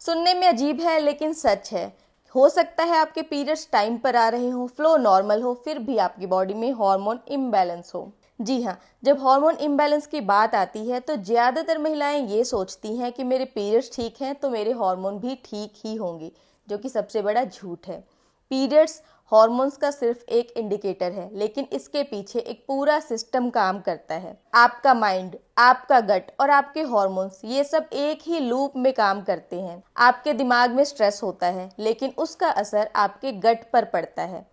सुनने में अजीब है लेकिन सच है। हो सकता है आपके पीरियड्स टाइम पर आ रहे हो, फ्लो नॉर्मल हो, फिर भी आपकी बॉडी में हार्मोन इम्बैलेंस हो। जी हाँ, जब हार्मोन इम्बैलेंस की बात आती है तो ज़्यादातर महिलाएं ये सोचती हैं कि मेरे पीरियड्स ठीक हैं तो मेरे हार्मोन भी ठीक ही होंगे, जो कि सबसे बड़ा झूठ है। पीरियड्स हॉर्मोन्स का सिर्फ एक इंडिकेटर है, लेकिन इसके पीछे एक पूरा सिस्टम काम करता है। आपका माइंड, आपका गट और आपके हॉर्मोन्स, ये सब एक ही लूप में काम करते हैं। आपके दिमाग में स्ट्रेस होता है, लेकिन उसका असर आपके गट पर पड़ता है।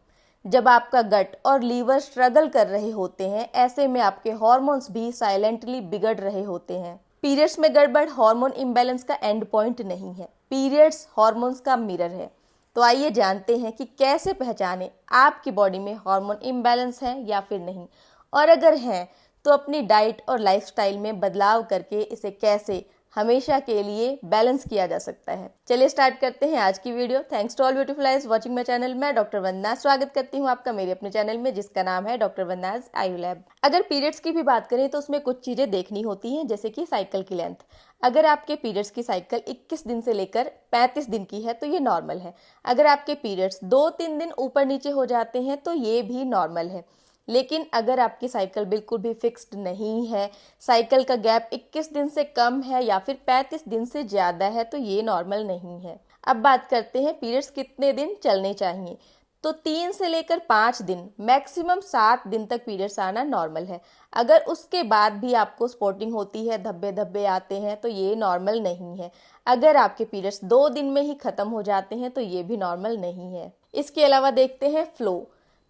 जब आपका गट और लीवर स्ट्रगल कर रहे होते हैं, ऐसे में आपके हॉर्मोन्स भी साइलेंटली बिगड़ रहे होते हैं। पीरियड्स में गड़बड़ हार्मोन इम्बैलेंस का एंड पॉइंट नहीं है, पीरियड्स हॉर्मोन्स का मिरर है। तो आइए जानते हैं कि कैसे पहचानें आपकी बॉडी में हार्मोन इम्बैलेंस है या फिर नहीं, और अगर हैं तो अपनी डाइट और लाइफस्टाइल में बदलाव करके इसे कैसे हमेशा के लिए बैलेंस किया जा सकता है। चलिए स्टार्ट करते हैं आज की video. Thanks to all beautiful eyes watching my channel. मैं डॉक्टर वंदना स्वागत करती हूँ आपका मेरे अपने चैनल में, जिसका नाम है डॉक्टर वंदनाज आयु लैब। अगर पीरियड्स की भी बात करें तो उसमें कुछ चीजें देखनी होती हैं, जैसे कि साइकिल की लेंथ। अगर आपके पीरियड्स की साइकिल 21 दिन से लेकर 35 दिन की है तो ये नॉर्मल है। अगर आपके पीरियड्स 2-3 दिन ऊपर नीचे हो जाते हैं तो ये भी नॉर्मल है। लेकिन अगर आपकी साइकिल बिल्कुल भी फिक्स्ड नहीं है, साइकिल का गैप 21 दिन से कम है या फिर 35 दिन से ज़्यादा है, तो ये नॉर्मल नहीं है। अब बात करते हैं पीरियड्स कितने दिन चलने चाहिए। तो 3 से लेकर 5 दिन, मैक्सिमम 7 दिन तक पीरियड्स आना नॉर्मल है। अगर उसके बाद भी आपको स्पॉटिंग होती है, धब्बे धब्बे आते हैं, तो ये नॉर्मल नहीं है। अगर आपके पीरियड्स 2 दिन में ही खत्म हो जाते हैं तो ये भी नॉर्मल नहीं है। इसके अलावा देखते हैं फ्लो।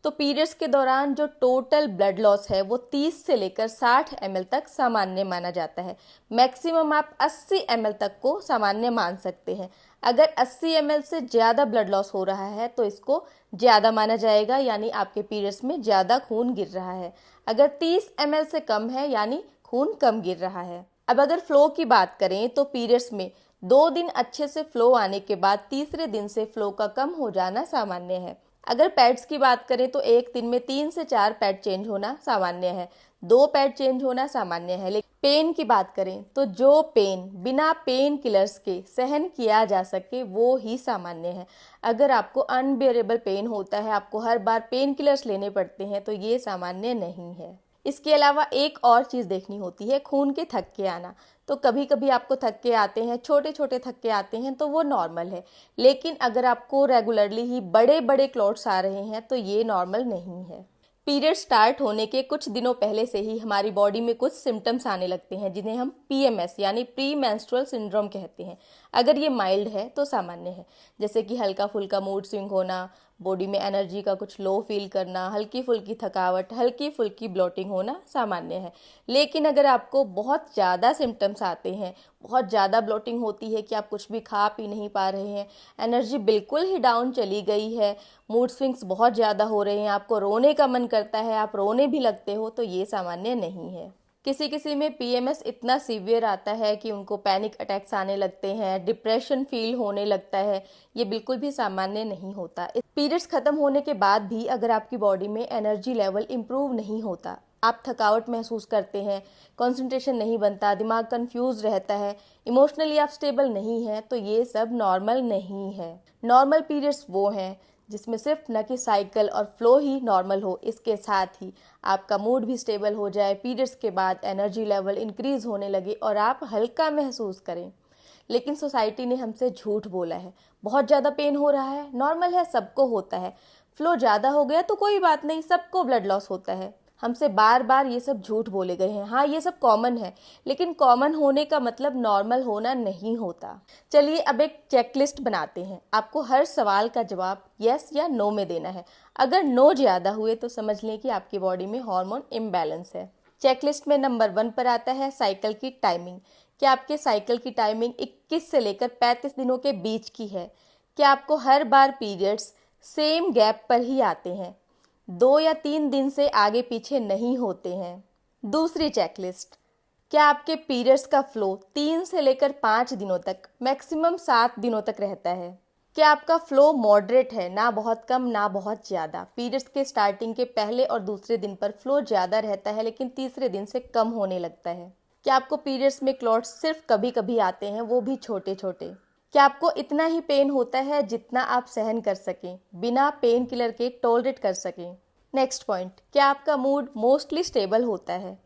तो पीरियड्स के दौरान जो टोटल ब्लड लॉस है वो 30 से लेकर 60 ml तक सामान्य माना जाता है। मैक्सिमम आप 80 ml तक को सामान्य मान सकते हैं। अगर 80 ml से ज़्यादा ब्लड लॉस हो रहा है तो इसको ज़्यादा माना जाएगा, यानी आपके पीरियड्स में ज़्यादा खून गिर रहा है। अगर 30 ml से कम है यानी खून कम गिर रहा है। अब अगर फ्लो की बात करें तो पीरियड्स में 2 दिन अच्छे से फ्लो आने के बाद तीसरे दिन से फ्लो का कम हो जाना सामान्य है। अगर पैड्स की बात करें तो एक दिन में 3 से 4 पैड चेंज होना सामान्य है, 2 पैड चेंज होना सामान्य है। लेकिन पेन की बात करें तो जो पेन बिना पेन किलर्स के सहन किया जा सके वो ही सामान्य है। अगर आपको अनबियरेबल पेन होता है, आपको हर बार पेन किलर्स लेने पड़ते हैं, तो ये सामान्य नहीं है। इसके अलावा एक और चीज़ देखनी होती है, खून के थक्के आना। तो कभी कभी आपको थक्के आते हैं, छोटे छोटे थक्के आते हैं, तो वो नॉर्मल है। लेकिन अगर आपको रेगुलरली ही बड़े बड़े क्लॉट्स आ रहे हैं तो ये नॉर्मल नहीं है। पीरियड स्टार्ट होने के कुछ दिनों पहले से ही हमारी बॉडी में कुछ सिम्टम्स आने लगते हैं, जिन्हें हम PMS यानी प्री मेंस्ट्रुअल सिंड्रोम कहते हैं। अगर ये माइल्ड है तो सामान्य है, जैसे कि हल्का फुल्का मूड स्विंग होना, बॉडी में एनर्जी का कुछ लो फील करना, हल्की फुल्की थकावट, हल्की फुल्की ब्लोटिंग होना सामान्य है। लेकिन अगर आपको बहुत ज़्यादा सिम्टम्स आते हैं, बहुत ज़्यादा ब्लोटिंग होती है कि आप कुछ भी खा पी नहीं पा रहे हैं, एनर्जी बिल्कुल ही डाउन चली गई है, मूड स्विंग्स बहुत ज़्यादा हो रहे हैं, आपको रोने का मन करता है, आप रोने भी लगते हो, तो ये सामान्य नहीं है। किसी किसी में PMS इतना सीवियर आता है कि उनको पैनिक अटैक्स आने लगते हैं, डिप्रेशन फील होने लगता है, ये बिल्कुल भी सामान्य नहीं होता। पीरियड्स खत्म होने के बाद भी अगर आपकी बॉडी में एनर्जी लेवल इम्प्रूव नहीं होता, आप थकावट महसूस करते हैं, कंसंट्रेशन नहीं बनता, दिमाग कंफ्यूज रहता है, इमोशनली आप स्टेबल नहीं हैं, तो ये सब नॉर्मल नहीं है। नॉर्मल पीरियड्स वो हैं जिसमें सिर्फ न कि साइकिल और फ्लो ही नॉर्मल हो, इसके साथ ही आपका मूड भी स्टेबल हो जाए, पीरियड्स के बाद एनर्जी लेवल इंक्रीज होने लगे और आप हल्का महसूस करें। लेकिन सोसाइटी ने हमसे झूठ बोला है, बहुत ज़्यादा पेन हो रहा है, नॉर्मल है, सबको होता है, फ्लो ज़्यादा हो गया तो कोई बात नहीं, सबको ब्लड लॉस होता है। हमसे बार बार ये सब झूठ बोले गए हैं। हाँ, ये सब कॉमन है, लेकिन कॉमन होने का मतलब नॉर्मल होना नहीं होता। चलिए अब एक चेकलिस्ट बनाते हैं। आपको हर सवाल का जवाब यस या नो में देना है। अगर नो ज़्यादा हुए तो समझ लें कि आपकी बॉडी में हार्मोन इम्बैलेंस है। चेकलिस्ट में नंबर 1 पर आता है साइकिल की टाइमिंग। क्या आपके साइकिल की टाइमिंग 21 से लेकर 35 दिनों के बीच की है? क्या आपको हर बार पीरियड्स सेम गैप पर ही आते हैं, 2 या 3 दिन से आगे पीछे नहीं होते हैं? दूसरी चेकलिस्ट, क्या आपके पीरियड्स का फ्लो 3 से लेकर 5 दिनों तक, मैक्सिमम 7 दिनों तक रहता है? क्या आपका फ्लो मॉडरेट है, ना बहुत कम ना बहुत ज़्यादा? पीरियड्स के स्टार्टिंग के पहले और दूसरे दिन पर फ्लो ज़्यादा रहता है, लेकिन तीसरे दिन से कम होने लगता है? क्या आपको पीरियड्स में क्लॉट्स सिर्फ कभी कभी आते हैं, वो भी छोटे छोटे? क्या आपको इतना ही पेन होता है जितना आप सहन कर सकें, बिना पेन किलर के टॉलरेट कर सकें? नेक्स्ट पॉइंट, क्या आपका मूड मोस्टली स्टेबल होता है?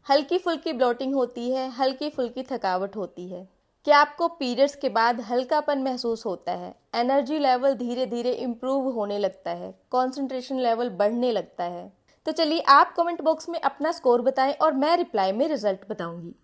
हल्की फुल्की ब्लोटिंग होती है, हल्की फुल्की थकावट होती है? क्या आपको पीरियड्स के बाद हल्कापन महसूस होता है? एनर्जी लेवल धीरे धीरे इम्प्रूव होने लगता है? कॉन्सेंट्रेशन लेवल बढ़ने लगता है? तो चलिए आप कमेंट बॉक्स में अपना स्कोर बताएं और मैं रिप्लाई में रिजल्ट बताऊंगी।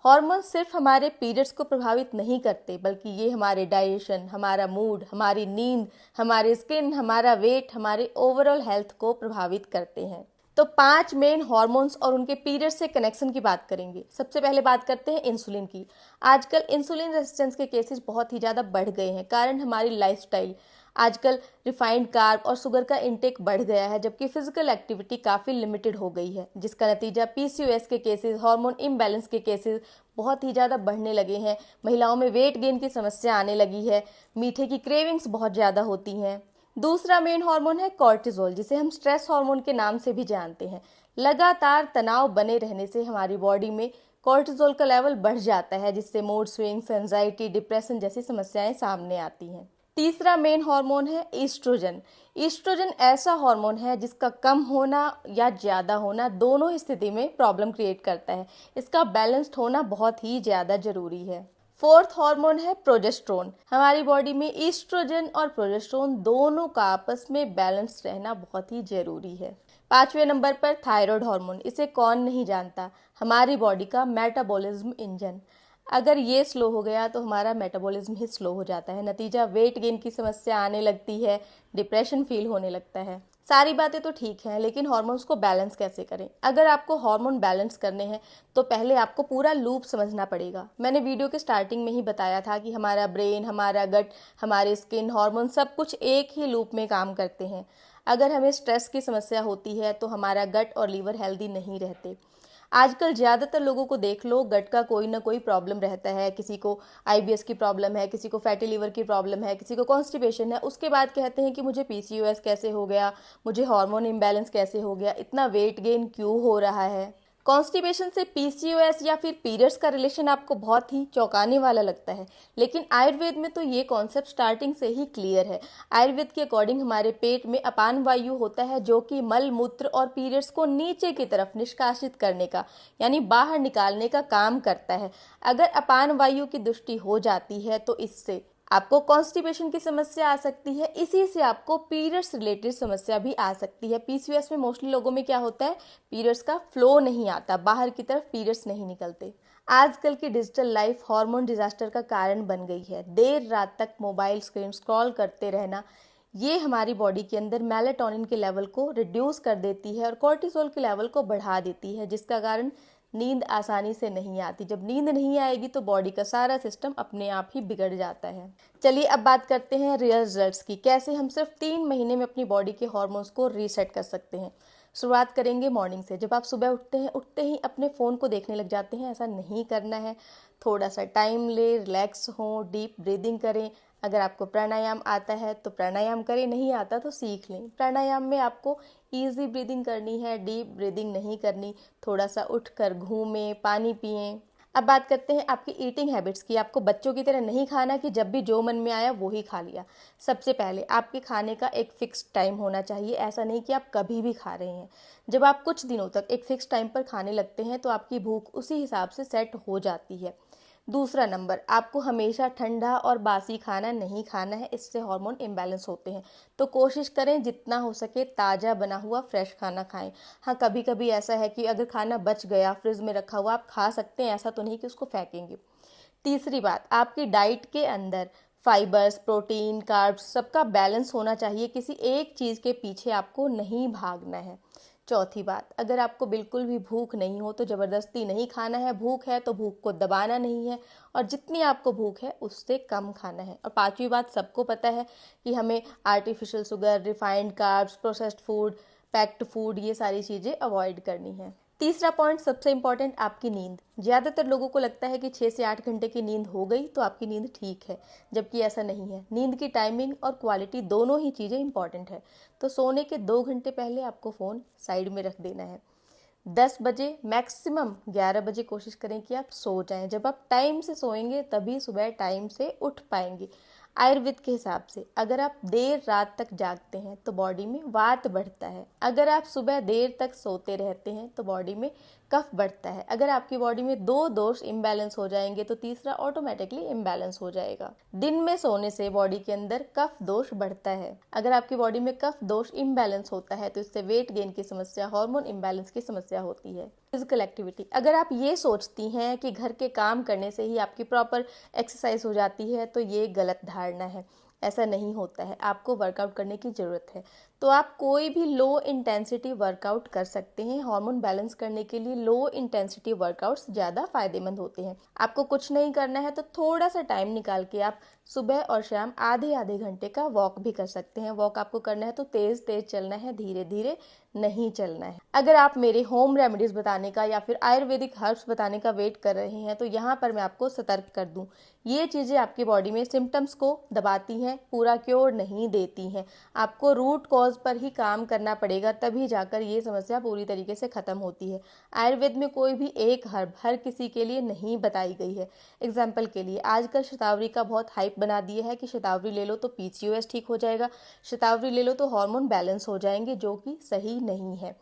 हॉर्मोन्स सिर्फ हमारे पीरियड्स को प्रभावित नहीं करते, बल्कि ये हमारे डाइजेशन, हमारा मूड, हमारी नींद, हमारी स्किन, हमारा वेट, हमारे ओवरऑल हेल्थ को प्रभावित करते हैं। तो 5 मेन हॉर्मोन्स और उनके पीरियड से कनेक्शन की बात करेंगे। सबसे पहले बात करते हैं इंसुलिन की। आजकल इंसुलिन रेजिस्टेंस के केसेस बहुत ही ज़्यादा बढ़ गए हैं, कारण हमारी लाइफस्टाइल। आजकल रिफाइंड कार्ब और शुगर का इंटेक बढ़ गया है, जबकि फिजिकल एक्टिविटी काफ़ी लिमिटेड हो गई है, जिसका नतीजा पीसीओएस के केसेस, हार्मोन इम्बैलेंस के केसेस बहुत ही ज़्यादा बढ़ने लगे हैं। महिलाओं में वेट गेन की समस्या आने लगी है, मीठे की क्रेविंग्स बहुत ज़्यादा होती हैं। दूसरा मेन हार्मोन है कॉर्टिसोल, जिसे हम स्ट्रेस हार्मोन के नाम से भी जानते हैं। लगातार तनाव बने रहने से हमारी बॉडी में कॉर्टिसोल का लेवल बढ़ जाता है, जिससे मूड स्विंग्स, एंजाइटी, डिप्रेशन जैसी समस्याएं सामने आती हैं। तीसरा मेन हार्मोन है ईस्ट्रोजन। ईस्ट्रोजन ऐसा हार्मोन है जिसका कम होना या ज़्यादा होना दोनों स्थिति में प्रॉब्लम क्रिएट करता है। इसका बैलेंस्ड होना बहुत ही ज़्यादा जरूरी है। फोर्थ हार्मोन है प्रोजेस्टेरोन। हमारी बॉडी में ईस्ट्रोजन और प्रोजेस्टेरोन दोनों का आपस में बैलेंस रहना बहुत ही जरूरी है। 5वें नंबर पर थायराइड हार्मोन। इसे कौन नहीं जानता, हमारी बॉडी का मेटाबॉलिज्म इंजन। अगर ये स्लो हो गया तो हमारा मेटाबॉलिज्म ही स्लो हो जाता है, नतीजा वेट गेन की समस्या आने लगती है, डिप्रेशन फील होने लगता है। सारी बातें तो ठीक हैं, लेकिन हार्मोन्स को बैलेंस कैसे करें? अगर आपको हार्मोन बैलेंस करने हैं तो पहले आपको पूरा लूप समझना पड़ेगा। मैंने वीडियो के स्टार्टिंग में ही बताया था कि हमारा ब्रेन, हमारा गट, हमारी स्किन, हार्मोन सब कुछ एक ही लूप में काम करते हैं। अगर हमें स्ट्रेस की समस्या होती है तो हमारा गट और लीवर हेल्दी नहीं रहते। आजकल ज़्यादातर लोगों को देख लो, गट का कोई ना कोई प्रॉब्लम रहता है। किसी को आईबीएस की प्रॉब्लम है, किसी को फैटी लिवर की प्रॉब्लम है, किसी को कॉन्स्टिपेशन है। उसके बाद कहते हैं कि मुझे पीसीओएस कैसे हो गया, मुझे हार्मोन इम्बैलेंस कैसे हो गया, इतना वेट गेन क्यों हो रहा है। कॉन्स्टिपेशन से पीसीओएस या फिर पीरियड्स का रिलेशन आपको बहुत ही चौंकाने वाला लगता है, लेकिन आयुर्वेद में तो ये कॉन्सेप्ट स्टार्टिंग से ही क्लियर है। आयुर्वेद के अकॉर्डिंग हमारे पेट में अपान वायु होता है, जो कि मल मूत्र और पीरियड्स को नीचे की तरफ निष्कासित करने का, यानी बाहर निकालने का काम करता है। अगर अपान वायु की दृष्टि हो जाती है तो इससे आपको कॉन्स्टिपेशन की समस्या आ सकती है, इसी से आपको पीरियड्स रिलेटेड समस्या भी आ सकती है। पीसीओएस में मोस्टली लोगों में क्या होता है, पीरियड्स का फ्लो नहीं आता, बाहर की तरफ पीरियड्स नहीं निकलते। आजकल की डिजिटल लाइफ हार्मोन डिजास्टर का कारण बन गई है। देर रात तक मोबाइल स्क्रीन स्क्रॉल करते रहना, ये हमारी बॉडी के अंदर मेलाटोनिन के लेवल को रिड्यूस कर देती है और कॉर्टिसोल के लेवल को बढ़ा देती है, जिसका कारण नींद आसानी से नहीं आती। जब नींद नहीं आएगी तो बॉडी का सारा सिस्टम अपने आप ही बिगड़ जाता है। चलिए अब बात करते हैं रियल रिजल्ट्स की, कैसे हम सिर्फ 3 महीने में अपनी बॉडी के हार्मोन्स को रीसेट कर सकते हैं। शुरुआत करेंगे मॉर्निंग से। जब आप सुबह उठते हैं, उठते ही अपने फ़ोन को देखने लग जाते हैं, ऐसा नहीं करना है। थोड़ा सा टाइम ले, रिलैक्स हों, डीप ब्रीदिंग करें। अगर आपको प्राणायाम आता है तो प्राणायाम करें, नहीं आता तो सीख लें। प्राणायाम में आपको ईजी ब्रीदिंग करनी है, डीप ब्रीदिंग नहीं करनी। थोड़ा सा उठकर घूमें, पानी पिएं। अब बात करते हैं आपकी ईटिंग हैबिट्स की। आपको बच्चों की तरह नहीं खाना कि जब भी जो मन में आया वो ही खा लिया। सबसे पहले आपके खाने का एक फिक्स टाइम होना चाहिए, ऐसा नहीं कि आप कभी भी खा रहे हैं। जब आप कुछ दिनों तक एक फिक्स टाइम पर खाने लगते हैं तो आपकी भूख उसी हिसाब से सेट हो जाती है। दूसरा नंबर, आपको हमेशा ठंडा और बासी खाना नहीं खाना है, इससे हार्मोन इम्बैलेंस होते हैं। तो कोशिश करें जितना हो सके ताज़ा बना हुआ फ्रेश खाना खाएं। हाँ, कभी कभी ऐसा है कि अगर खाना बच गया, फ्रिज में रखा हुआ, आप खा सकते हैं, ऐसा तो नहीं कि उसको फेंकेंगे। तीसरी बात, आपकी डाइट के अंदर फाइबर्स, प्रोटीन, कार्ब्स सबका बैलेंस होना चाहिए। किसी एक चीज़ के पीछे आपको नहीं भागना है। चौथी बात, अगर आपको बिल्कुल भी भूख नहीं हो तो ज़बरदस्ती नहीं खाना है। भूख है तो भूख को दबाना नहीं है, और जितनी आपको भूख है उससे कम खाना है। और पांचवी बात, सबको पता है कि हमें artificial sugar, refined carbs, processed food, packed food, ये सारी चीज़ें अवॉइड करनी है। तीसरा पॉइंट, सबसे इम्पॉर्टेंट, आपकी नींद। ज़्यादातर लोगों को लगता है कि 6 से 8 घंटे की नींद हो गई तो आपकी नींद ठीक है, जबकि ऐसा नहीं है। नींद की टाइमिंग और क्वालिटी दोनों ही चीज़ें इंपॉर्टेंट है। तो सोने के 2 घंटे पहले आपको फ़ोन साइड में रख देना है। 10 बजे मैक्सिमम 11 बजे कोशिश करें कि आप सो जाएं। जब आप टाइम से सोएंगे तभी सुबह टाइम से उठ पाएंगे। आयुर्वेद के हिसाब से अगर आप देर रात तक जागते हैं तो बॉडी में वात बढ़ता है, अगर आप सुबह देर तक सोते रहते हैं तो बॉडी में कफ बढ़ता है। अगर आपकी बॉडी में 2 दोष इम्बैलेंस हो जाएंगे तो तीसरा ऑटोमेटिकली इम्बैलेंस हो जाएगा। दिन में सोने से बॉडी के अंदर कफ दोष बढ़ता है। अगर आपकी बॉडी में कफ दोष इम्बैलेंस होता है तो इससे वेट गेन की समस्या, हार्मोन इम्बैलेंस की समस्या होती है। फिजिकल एक्टिविटी, अगर आप ये सोचती हैं कि घर के काम करने से ही आपकी प्रॉपर एक्सरसाइज हो जाती है तो ये गलत धारणा है। ऐसा नहीं होता है, आपको वर्कआउट करने की ज़रूरत है। तो आप कोई भी लो इंटेंसिटी वर्कआउट कर सकते हैं। हार्मोन बैलेंस करने के लिए लो इंटेंसिटी वर्कआउट्स ज़्यादा फायदेमंद होते हैं। आपको कुछ नहीं करना है तो थोड़ा सा टाइम निकाल के आप सुबह और शाम आधे आधे घंटे का वॉक भी कर सकते हैं। वॉक आपको करना है तो तेज तेज चलना है, धीरे धीरे नहीं चलना है। अगर आप मेरे होम रेमेडीज बताने का या फिर आयुर्वेदिक हर्ब्स बताने का वेट कर रहे हैं तो यहाँ पर मैं आपको सतर्क कर दूं, ये चीज़ें आपकी बॉडी में सिम्टम्स को दबाती हैं, पूरा क्योर नहीं देती हैं। आपको रूट कॉज पर ही काम करना पड़ेगा, तभी जाकर ये समस्या पूरी तरीके से खत्म होती है। आयुर्वेद में कोई भी एक हर्ब हर किसी के लिए नहीं बताई गई है। एग्जाम्पल के लिए आजकल शतावरी का बहुत हाइप बना दिया है कि शतावरी ले लो तो पीसीओएस ठीक हो जाएगा, शतावरी ले लो तो हार्मोन बैलेंस हो जाएंगे, जो कि सही नहीं है।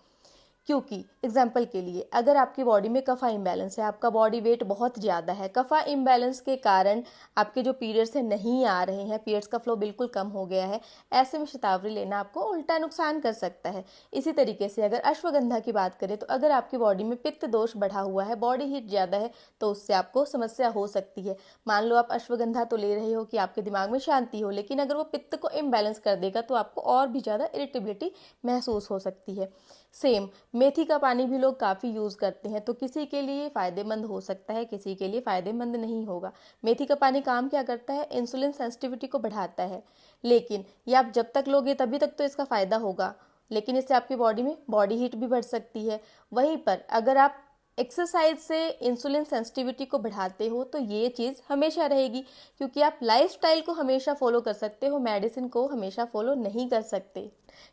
क्योंकि एग्जाम्पल के लिए अगर आपकी बॉडी में कफा इम्बैलेंस है, आपका बॉडी वेट बहुत ज़्यादा है, कफा इम्बैलेंस के कारण आपके जो पीरियड्स हैं नहीं आ रहे हैं, पीरियड्स का फ्लो बिल्कुल कम हो गया है, ऐसे में शतावरी लेना आपको उल्टा नुकसान कर सकता है। इसी तरीके से अगर अश्वगंधा की बात करें तो अगर आपकी बॉडी में पित्त दोष बढ़ा हुआ है, बॉडी हीट ज़्यादा है, तो उससे आपको समस्या हो सकती है। मान लो आप अश्वगंधा तो ले रहे हो कि आपके दिमाग में शांति हो, लेकिन अगर वो पित्त को इम्बैलेंस कर देगा तो आपको और भी ज़्यादा इरिटेबिलिटी महसूस हो सकती है। सेम मेथी का पानी भी लोग काफ़ी यूज़ करते हैं, तो किसी के लिए फ़ायदेमंद हो सकता है, किसी के लिए फ़ायदेमंद नहीं होगा। मेथी का पानी काम क्या करता है, इंसुलिन सेंसिटिविटी को बढ़ाता है, लेकिन ये आप जब तक लोगे तभी तक तो इसका फ़ायदा होगा, लेकिन इससे आपकी बॉडी में बॉडी हीट भी बढ़ सकती है। वहीं पर अगर आप एक्सरसाइज से इंसुलिन सेंसिटिविटी को बढ़ाते हो तो ये चीज़ हमेशा रहेगी, क्योंकि आप लाइफस्टाइल को हमेशा फॉलो कर सकते हो, मेडिसिन को हमेशा फॉलो नहीं कर सकते।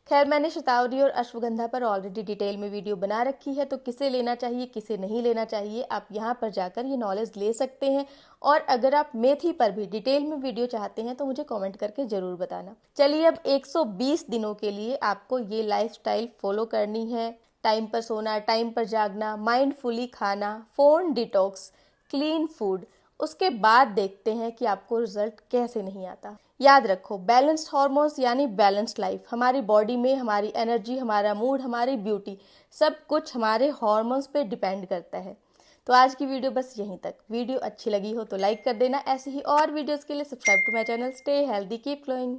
खैर, मैंने शतावरी और अश्वगंधा पर ऑलरेडी डिटेल में वीडियो बना रखी है, तो किसे लेना चाहिए किसे नहीं लेना चाहिए आप यहाँ पर जाकर ये नॉलेज ले सकते हैं। और अगर आप मेथी पर भी डिटेल में वीडियो चाहते हैं तो मुझे कमेंट करके ज़रूर बताना। चलिए, अब 120 दिनों के लिए आपको ये लाइफस्टाइल फॉलो करनी है। टाइम पर सोना, टाइम पर जागना, माइंडफुली खाना, फ़ोन डिटॉक्स, क्लीन फूड, उसके बाद देखते हैं कि आपको रिजल्ट कैसे नहीं आता। याद रखो, बैलेंस्ड हार्मोन्स यानी बैलेंस्ड लाइफ। हमारी बॉडी में हमारी एनर्जी, हमारा मूड, हमारी ब्यूटी, सब कुछ हमारे हार्मोन्स पे डिपेंड करता है। तो आज की वीडियो बस यहीं तक। वीडियो अच्छी लगी हो तो लाइक कर देना। ऐसे ही और वीडियोस के लिए subscribe to my channel. Stay healthy, keep glowing.